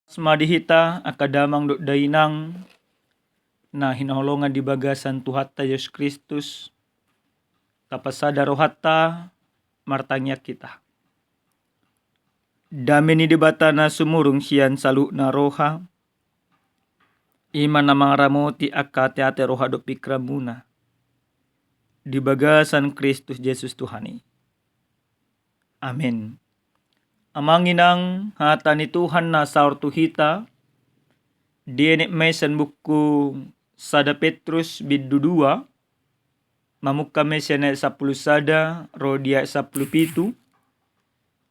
Smadihita akadamang do dainang na hinaholongan di bagasan Tuhatta Yesus Kristus tapasada rohatta martangyak kita. Dami ni debata na sumurung siyan salu na roha ima na mga ramoti akka ate roha do pikramuna di bagasan Kristus Yesus Tuhani. Amen. Amanginang hata ni Tuhan na saur tuhita dienek mesan buku sada Petrus biddu 2 mamukka mesene 10 sada rodia 10 pitu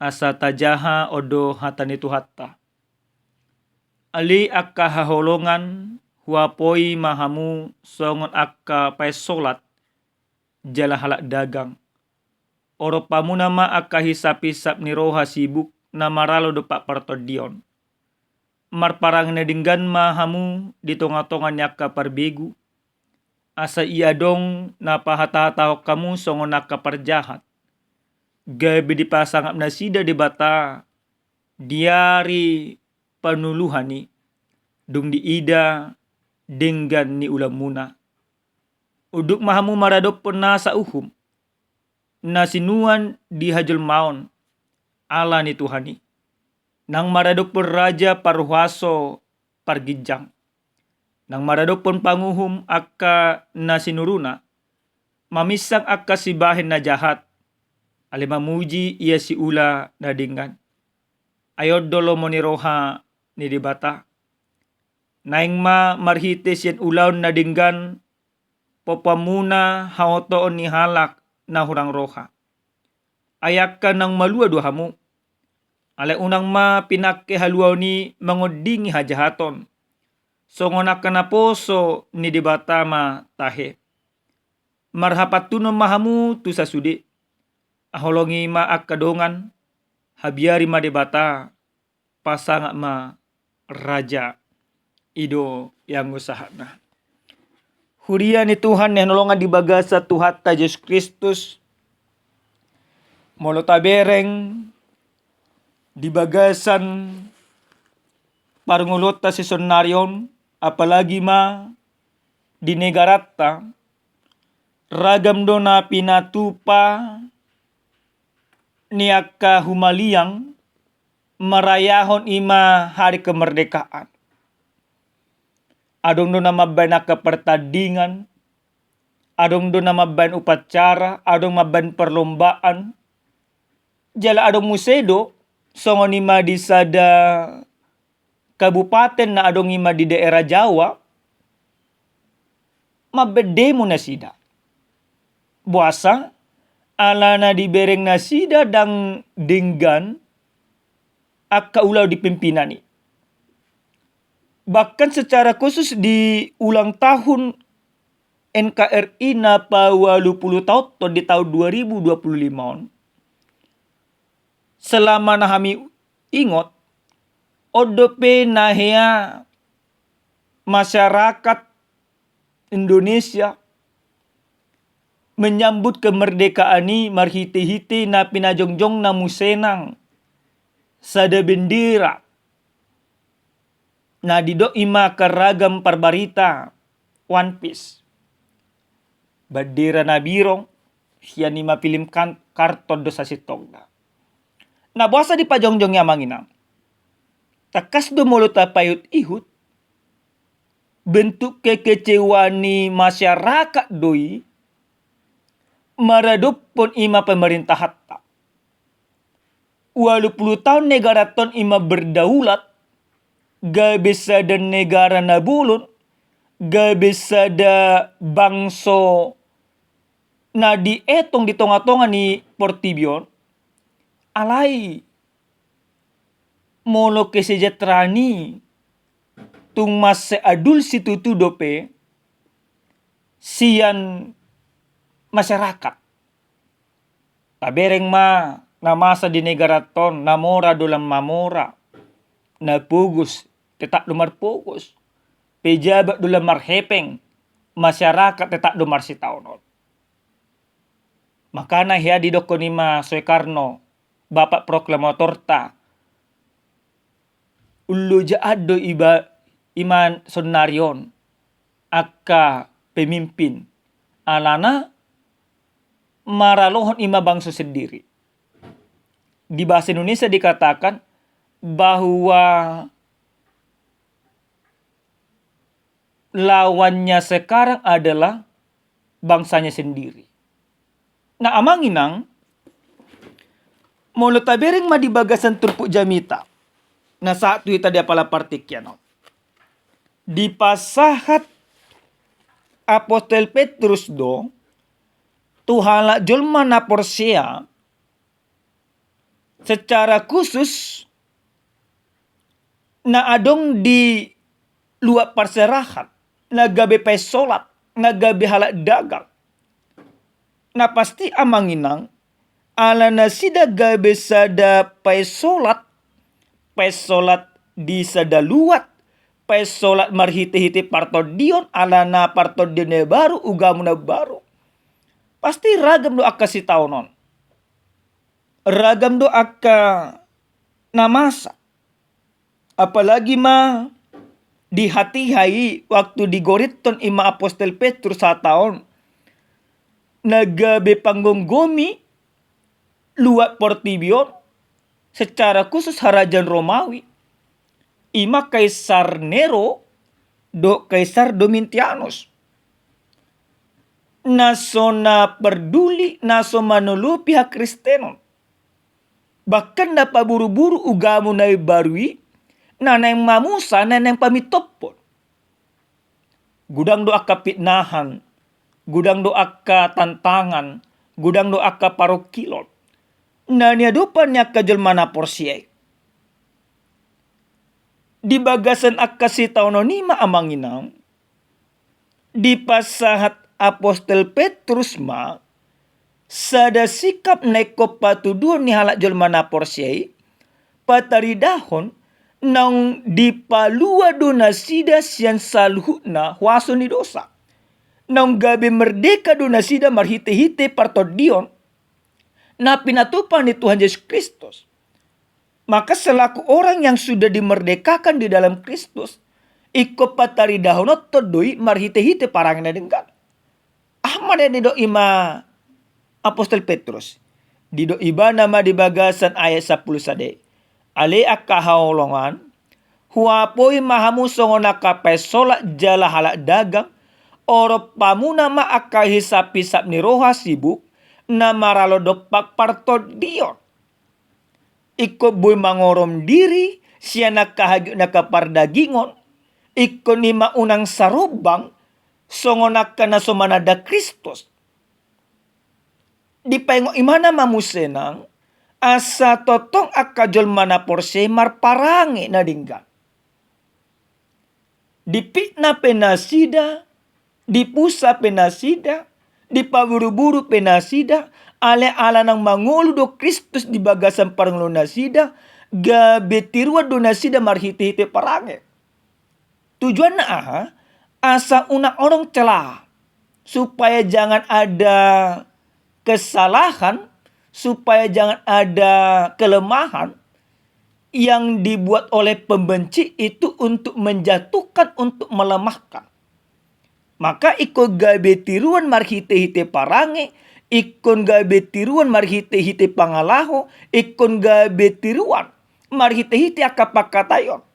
asa tajaha odo hata ni Tuhatta. Ali akka haholongan huapoi mahamu songon akka paesolat jala halak dagang. Oro pamuna ma akka hisap-hisap ni roha sibuk na maralo do pak partodion. Marparang na dinggan mahamu di tonga-tonga nyaka parbegu. Asa iya dong na pahatahataw kamu songon naka parjahat. Gabi dipasangap na sida di bata diari panuluhani dung di ida dinggan ni ulam muna. Uduk mahamu maradop pun sa uhum. Nasinuan di hajul maon ala ni Tuhani. Nang maradop pun raja parhuaso pargijang. Nang maradop pun panguhum akka nasinuruna. Mamisang akka sibahin na jahat. Ali mamuji ia si ula na dinggan. Ayod dolo mo ni roha ni dibata. Naing ma marhites yan ulaw na dinggan. Popamuna haotoon ni halak na hurang roha. Ayak ka ng malua duhamu. Alay unang ma pinakke haluaw ni mangodingi hajahaton. Songonak ka na poso ni dibata ma tahe. Marhapatuno mahamu tu sa sudi. Aholongi ma akadongan. Habiari ma dibata. Pasanga ma raja. Ido yang usaha na. Huria ni Tuhan yang nolongan di bagasa Tuhatta Yesus Kristus. Molo tabereng di bagasan parngulota si sonarion apalagi ma di negaratta ragam do na pinatupa ni akka humaliang marayahon ima hari kemerdekaan. Adong do na mabayan akka pertandingan, adong do na mabayan upacara, adong mabayan perlombaan. Jala adong musedo, songon ima di sada kabupaten na adong ima di daerah Jawa, mabedemo na sida. Buasa, ala na di bereng na sida dang dinggan, akka ulaw di pimpinani. Bahkan secara khusus di ulang tahun NKRI na pa-80 tahun di tahun 2025. Selama na kami ingot, odope na hea masyarakat Indonesia menyambut kemerdekaan ni marhiti-hiti na pinajongjong na musenang sada bendera. Na dido ima karagam parbarita One Piece. Bendera na birong siya ni mapilim karton do sa sitog. Na buasa di pajongjong ya manginang. Takas do mulut payut ihut. Bentuk kekecewaan ni masyarakat doi. Maradop pun ima pemerintah hatta. 20 tahun negara ton ima berdaulat. Gak bisa ada negara na bulun. Gak bisa ada bangso na dietong di tonga-tonga ni Portibion. Alai molo kesejahterani tung mas adul situ tu dope sian masyarakat. Tabereng ma na masa di negara ton namora dolam mamora. Na pugus, tetak dumar pugus. Pejabat dolam marhepeng. Masyarakat tetak dumar sitaunon. Makana hea di dokonima Soekarno. Bapak proklamator ta. Ulu jaado iman sonarion akka pemimpin alana maralohon ima bangsa sendiri. Di bahasa Indonesia dikatakan bahwa lawannya sekarang adalah bangsanya sendiri. Nah, amanginang molo tabereng ma di bagasan turpuk jamita. Nah, satu ita dia pala partikyan. Di pasahat Apostel Petrus do tuhala jolma na Porsia secara khusus na adong di luar perserahan, na gabe pesolat, na gabe halak dagang. Na pasti amanginang ala na sida gabe sada pesolat di sada luat, pesolat marhite-hite partodion ala na partodione baru ugamuna baru. Pasti ragam do akka si taunon. Ragam do akka namasa. Apalagi ma di hati-hai waktu digoriton ima Apostel Petrus sa taon. Nagabe panggonggomi luat Portibion secara khusus harajan Romawi. Ima Kaisar Nero do Kaisar Domitianus. Naso na peduli, naso manulu pihak Kristenon. Bahkan na paburu-buru ugamu na ibarui, naneng mamusa, naneng pamitopon. Gudang do akka pitnahan, gudang do akka tantangan, gudang do akka parokilon. Nania dopan nya kajelmana Porsiai. Di bagasan akka si taunonima amanginang, di pasahat Apostel Petrus ma sada sikap neko patuduh ni halak jelmana Porsiai pataridahon nang dipalua donasida sian saluhna huaso ni dosa. Nang gabe merdeka donasida marhite-hite partodion na pinatupan ni Tuhan Yesus Kristus. Maka selaku orang yang sudah dimerdekakan di dalam Kristus, iko pataridahon todoi marhite-hite parangna denggan. Ahmad ni do ima Apostel Petrus. Di do iba nama di bagasan ayat 10 sade. Ale akka haolongan. Huapoi mahamu songonaka pesola jala halak dagang. Oro pamuna ma akka hisap-hisap ni roha sibuk. Na maralo dopak partodion. Iko boy mangorom diri. Siya nakahagyo nakapardagingon. Iko ni maunang sarubang. Songonaka na sumanada Kristus. Di paingo imana mamusenang asa totong akajol mana Porsiai marparange na dinggan. Di pitna penasida, di pusa penasida, di paburu-buru penasida, ale-ala nang mangulu do Kristus di bagasan paranglo nasida, gabe tirua do nasida marhite-hite parange. Tujuan na aha? Asa una orang celah supaya jangan ada kesalahan, supaya jangan ada kelemahan yang dibuat oleh pembenci itu untuk menjatuhkan, untuk melemahkan. Maka ikon gabe tiruan marhite-hite parange, ikon gabe tiruan marhite-hite pangalaho, ikon gabe tiruan marhite-hite akapakatayon.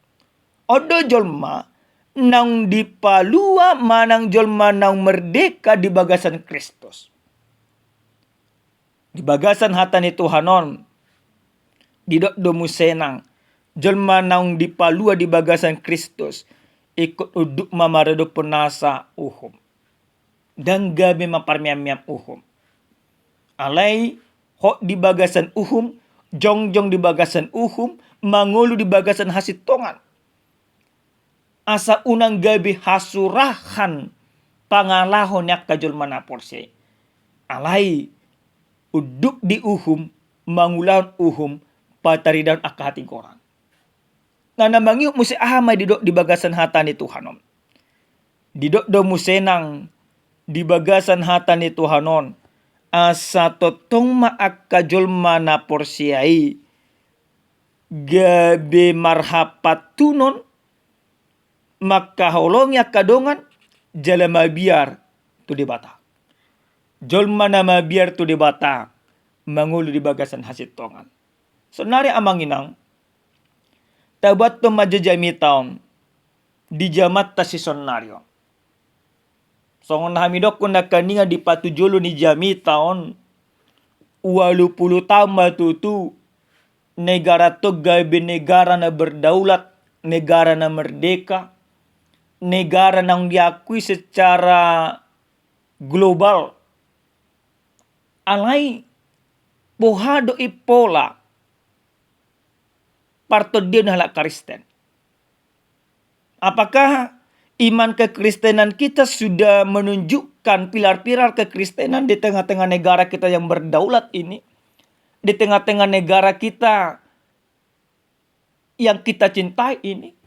Odo jolma nang dipalua manang jolma nang merdeka di bagasan Kristus. Di bagasan hatani Tuhanon, di domu senang, jolma nang dipalua di bagasan Kristus, ikut uduk mamarado penasa uhum. Dan gabe maparmiam-miam uhum. Alai hok di bagasan uhum, jongjong di bagasan uhum, mangulu di bagasan hasitongan. Asa unang gabi hasurahan pangalahon yak kajol mana Porsiai. Alai uduk di uhum, mangulaon uhum, pataridaon akahati korang. Nah namangiuk musi ahamay didok di bagasan hata ni Tuhanon. Didok do musenang di bagasan hata ni Tuhanon. Asa totong maak kajol mana Porsiai. gabe marhapat tunon maka holongnya kadongan jalama biar tu di bata. Jolma nama biar tu di bata mangulu di bagasan hasit tongan. Senari amanginang tabat to majajami taon di jamat ta si sonario. Songon hamidok kun nakaninga di patujolo ni jami taon 80 tahun matutu negara to gabe negara na berdaulat, negara na merdeka, negara nang diakui secara global. Alai bohado ipola parto dia halak Kristen. Apakah iman kekristenan kita sudah menunjukkan pilar-pilar kekristenan di tengah-tengah negara kita yang berdaulat ini? Di tengah-tengah negara kita yang kita cintai ini?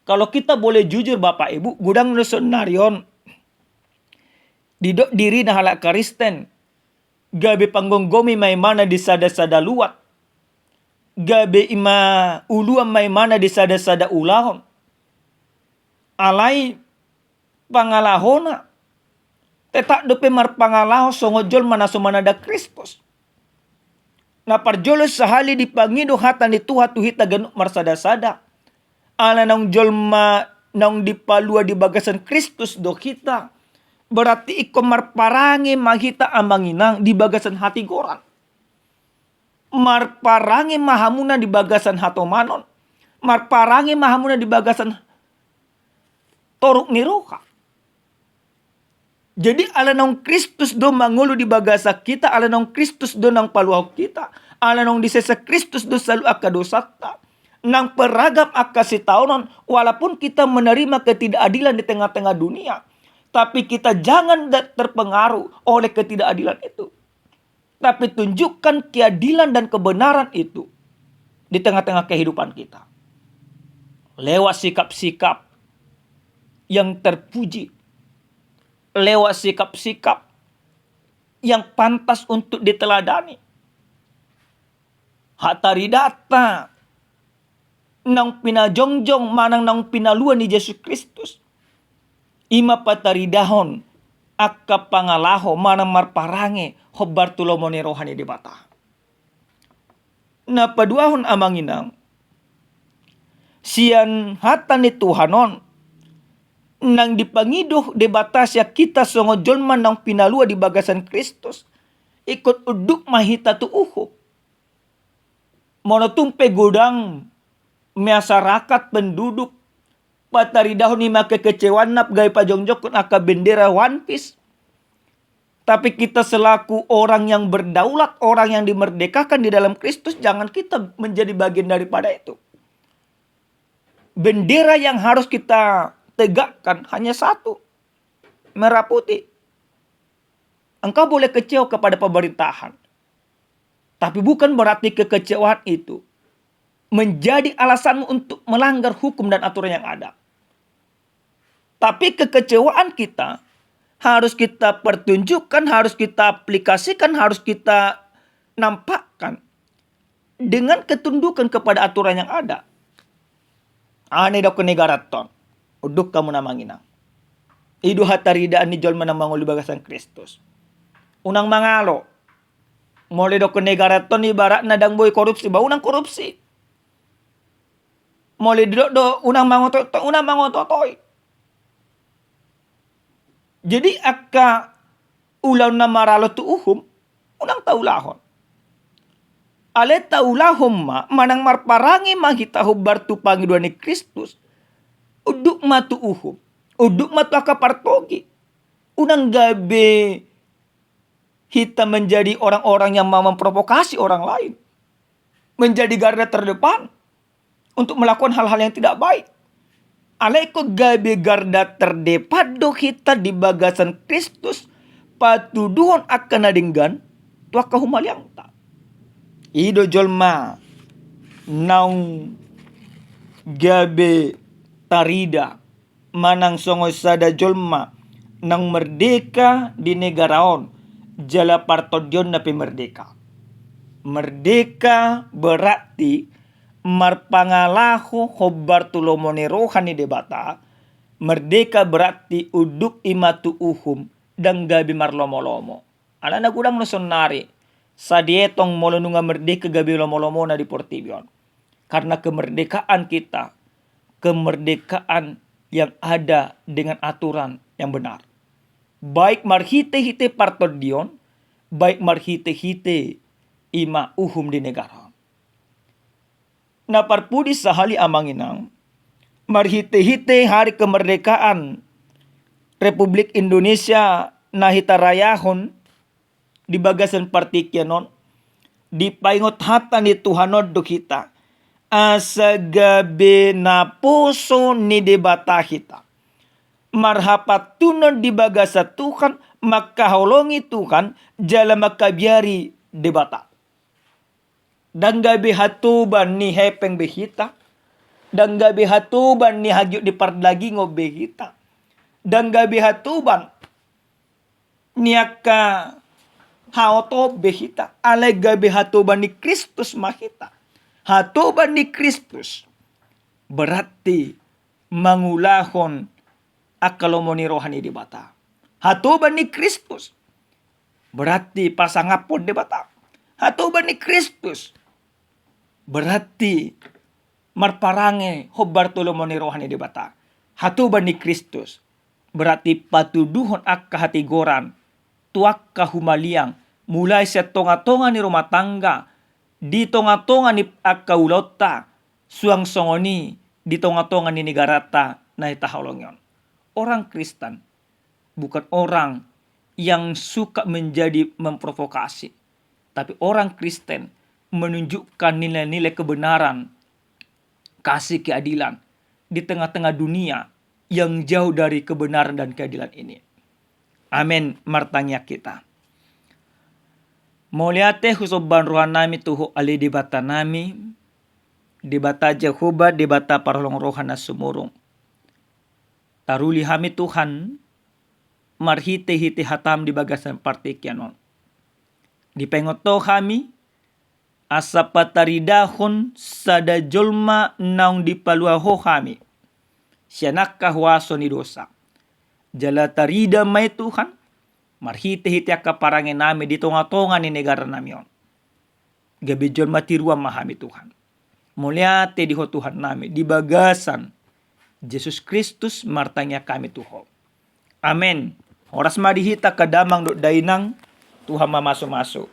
Kalau kita boleh jujur Bapak Ibu, gudang nusonarion didok diri na halak Kristen. Gabe panggonggomi may mana di sada-sada luat. Gabe ima uluan may mana di sada-sada ulahon. Alai pangalahona. Tetak dope mar pangalaho songojol manasumanada Kristus. Na parjolo sahali dipangido hatan itu hatu hita ganuk marsada-sada. Ala nang jolma nang dipalua di bagasan Kristus do kita. Berarti iko marparangi mahita amanginang di bagasan hati goran. Marparangi mahamuna di bagasan hatomanon. Marparangi mahamuna di bagasan toruk niroka. Jadi ala nang Kristus do mangulu di bagasa kita, ala nang Kristus do nang paluaw kita, ala nang disesa Kristus do selalu akadosata, nang peragam akasitaunon, walaupun kita menerima ketidakadilan di tengah-tengah dunia, tapi kita jangan terpengaruh oleh ketidakadilan itu. Tapi tunjukkan keadilan dan kebenaran itu di tengah-tengah kehidupan kita. Lewat sikap-sikap yang terpuji. Lewat sikap-sikap yang pantas untuk diteladani. Hatari data nang pinajongjong manang nang pinaluan ni Yesus Kristus. Ima pataridahon akka pangalaho manang marparange hobar tulomone rohani di bata. Na paduahon amanginang sian hatan ni Tuhanon nang dipangiduh di batasya kita songojolman nang pinalua di bagasan Kristus ikut uduk mahita tu uhu monotumpe godang masyarakat penduduk pataridahon ni makekecewaan nap gay pajongjok kun aka bendera One Piece. Tapi kita selaku orang yang berdaulat, orang yang dimerdekakan di dalam Kristus, jangan kita menjadi bagian daripada itu. Bendera yang harus kita tegakkan hanya satu, merah putih. Engkau boleh kecewa kepada pemerintahan, tapi bukan berarti kekecewaan itu menjadi alasanmu untuk melanggar hukum dan aturan yang ada. Tapi kekecewaan kita harus kita pertunjukkan, harus kita aplikasikan, harus kita nampakkan dengan ketundukan kepada aturan yang ada. Ane dok negara ton, uduk kamu namangina. Idu hatarida ni jol manamangol bagasan Kristus. Unang mangalo, mole dok negara ton ibarat nadang boy korupsi, ba unang korupsi. Mole do unang mangototoy. Jadi akka ulaw na maralo tu uhum, unang taulahon. Ale taulahom manang marparangi mahita hubar tu pangiduan ni Kristus. Uduk matu uhum, uduk matu akapartogi. Unang gabe kita menjadi orang-orang yang mau memprovokasi orang lain. Menjadi garda terdepan untuk melakukan hal-hal yang tidak baik. Alaiko gabe garda terdepan do kita di bagasan Kristus patuduhon akan nadinggan tuaka humaliang ta. Ido jolma naung gabe tarida manang songo sada jolma nang merdeka di negaraon jala partodion na pemerdeka. Merdeka berarti marpangalaho hobar tulomone rohani debata. Merdeka berarti uduk imatu uhum dan gabi marlomo-lomo. Ana nagudang no sonari sa dietong molonunga merdeka gabi lomo-lomo na di Portibion. Karena kemerdekaan kita, kemerdekaan yang ada dengan aturan yang benar. Baik marhite-hite partodion, baik marhite-hite ima uhum di negara. Na parpudi sahali amanginang, marhite-hite hari kemerdekaan Republik Indonesia na hitarayahon di bagasan partikyanon, di paingot hata ni Tuhanod do kita, asa gabi na puso ni debata kita. Marhapat tunon di bagasa Tuhan, makaholongi Tuhan, jala makabiari debata. Dan gabi hatuban ni hepeng behita. Dan gabi hatuban ni hagyut di parlagingo behita. Dan gabi hatuban ni akka haoto behita. Alay gabi hatuban ni Kristus mahita. Hatuban ni Kristus berarti mangulahon akalomoni rohani di bata. Hatuban ni Kristus berarti pasangapon di bata. Hatuban ni Kristus berarti marparange hobar tulomoni rohani di bata. Hatuban ni Kristus berarti patuduhon akka hatigoran, tuak kahumaliang, mulai sa tonga-tonga ni rumah tangga, di tonga-tonga ni akka ulota, suang songoni, di tonga-tonga ni negarata na itahalongyon. Orang Kristen bukan orang yang suka menjadi memprovokasi, tapi orang Kristen menunjukkan nilai-nilai kebenaran, kasih keadilan di tengah-tengah dunia yang jauh dari kebenaran dan keadilan ini. Amin martanya kita. Moliate husoban rohan nami tuho ali debata nami, debata Jehovah, debata parlong rohana sumurung. Taruli hami Tuhan, marhite-hite hatam di bagasan partikyanon. Di pengoto kami, asa pataridahon sada jolma naung dipaluaho kami. Sianak kahwaso ni dosa. Jala tarida may Tuhan, marhite-hite akaparangin nami di tonga-tonga ni negara namion. Gabi jolma tiruam mahami Tuhan. Muliate diho Tuhan nami, di bagasan Yesus Kristus martanya kami tuho. Amen. Oras marihita kadamang do dainang Tuhan mamaso-maso.